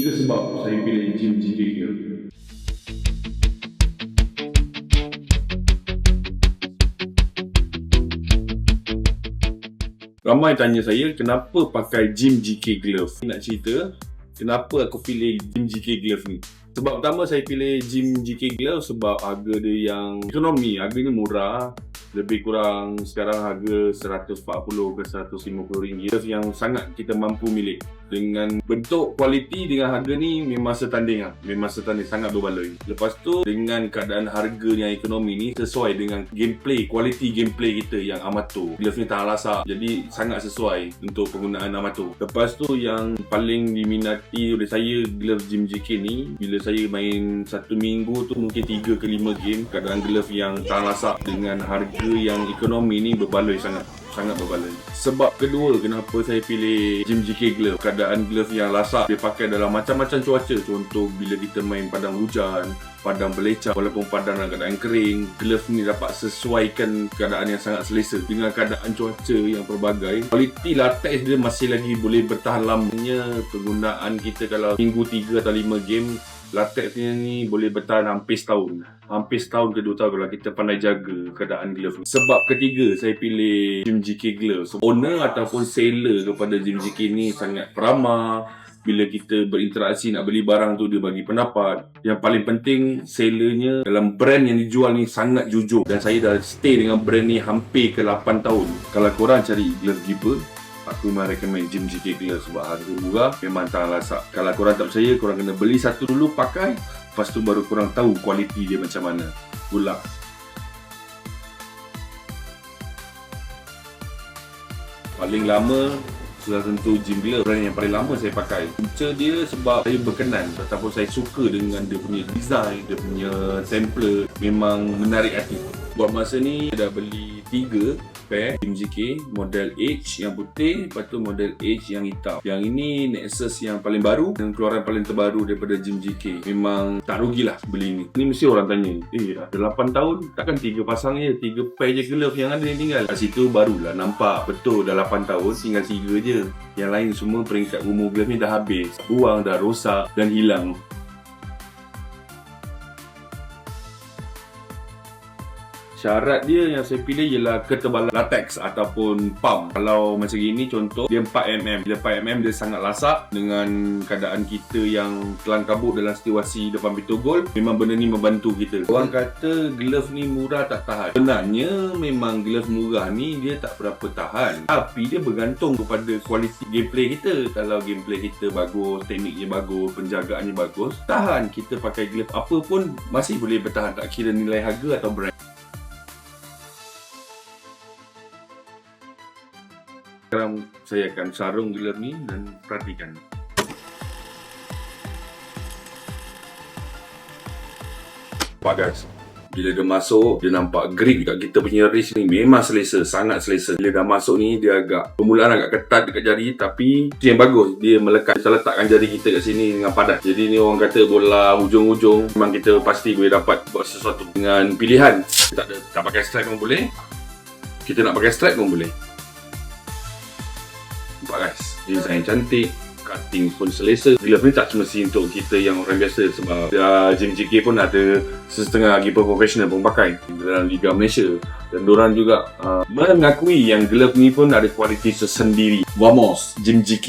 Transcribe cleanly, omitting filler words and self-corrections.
Tiga sebab saya pilih Jim GK Glove. Ramai tanya saya kenapa pakai Jim GK Glove. Nak cerita kenapa aku pilih Jim GK Glove ni. Sebab pertama saya pilih Jim GK Glove sebab harga dia yang ekonomi, harganya murah. Lebih kurang sekarang harga 140 ke 150 ringgit yang sangat kita mampu milik. Dengan bentuk, kualiti dengan harga ni memang setanding lah. Memang setanding, sangat berbaloi. Lepas tu dengan keadaan harga yang ekonomi ni sesuai dengan gameplay, kualiti gameplay kita yang Amato. Glove ni tahan lasak, jadi sangat sesuai untuk penggunaan Amato. Lepas tu yang paling diminati oleh saya glove Jim GK ni, bila saya main satu minggu tu mungkin 3 ke 5 game, keadaan glove yang tahan lasak dengan harga yang ekonomi ni berbaloi sangat berbaloi. Sebab kedua kenapa saya pilih Jim GK Glove, keadaan glove yang lasak dia pakai dalam macam-macam cuaca. Contoh bila kita main padang hujan, padang belecah, walaupun padang dalam keadaan kering, glove ni dapat sesuaikan keadaan yang sangat selesa dengan keadaan cuaca yang pelbagai. Kualiti latex dia masih lagi boleh bertahan lamanya. Penggunaan kita kalau minggu 3 atau 5 game, latex ni boleh bertahan hampir setahun. Hampir setahun ke 2 tahun kalau kita pandai jaga keadaan glove ni. Sebab ketiga saya pilih Jim GK Glove. So, owner ataupun seller kepada Jim GK ni sangat ramah. Bila kita berinteraksi nak beli barang tu, dia bagi pendapat. Yang paling penting, sellernya dalam brand yang dijual ni sangat jujur. Dan saya dah stay dengan brand ni hampir ke 8 tahun. Kalau korang cari glove keeper, aku memang recommend Jim GK Glove sebab harga murah, memang tahan lasak. Kalau korang tak percaya, korang kena beli satu dulu, pakai. Lepas tu baru korang tahu kualiti dia macam mana. Good luck. Paling lama sudah tentu Jim Glove, brand yang paling lama saya pakai. Punca dia sebab saya berkenan ataupun saya suka dengan dia punya design, dia punya template, memang menarik hati. Buat masa ni dah beli 3 pair Jim GK, model H yang putih, lepas tu model H yang hitam. Yang ini Nexus yang paling baru dan keluaran paling terbaru daripada Jim GK. Memang tak rugilah beli ni. Ni mesti orang tanya, dah 8 tahun takkan 3 pasang je, 3 pair je glove yang ada yang tinggal. Kat situ barulah nampak betul dah 8 tahun tinggal 3 je. Yang lain semua peringkat umur glove ni dah habis, buang, dah rosak dan hilang. Syarat dia yang saya pilih ialah ketebalan latex ataupun pump. Kalau macam gini contoh, dia 4mm. Bila 4mm dia sangat lasak dengan keadaan kita yang kelang kabut dalam situasi depan pintu gol. Memang benda ni membantu kita. Orang kata glove ni murah tak tahan. Sebenarnya memang glove murah ni dia tak berapa tahan. Tapi dia bergantung kepada kualiti gameplay kita. Kalau gameplay kita bagus, tekniknya bagus, penjagaannya bagus, tahan. Kita pakai glove apa pun masih boleh bertahan, tak kira nilai harga atau brand. Sekarang saya akan sarung glove ni dan perhatikan. Nampak guys, bila dia masuk, dia nampak grip kat kita punya wrist ni memang selesa, sangat selesa. Bila dah masuk ni, dia agak permulaan agak ketat dekat jari, tapi itu yang bagus, dia melekat. Kita letakkan jari kita kat sini dengan padat. Jadi ni orang kata bola hujung-hujung, memang kita pasti boleh dapat buat sesuatu dengan pilihan. Kita tak pakai strap pun boleh, kita nak pakai strap pun boleh. Nampak guys, design cantik, cutting pun selesa. Glove ni tak semesti untuk kita yang orang biasa sebab Jim GK pun ada setengah keeper profesional pun pakai dalam Liga Malaysia. Dan diorang juga mengakui yang glove ni pun ada kualiti tersendiri. Vamos, Jim GK.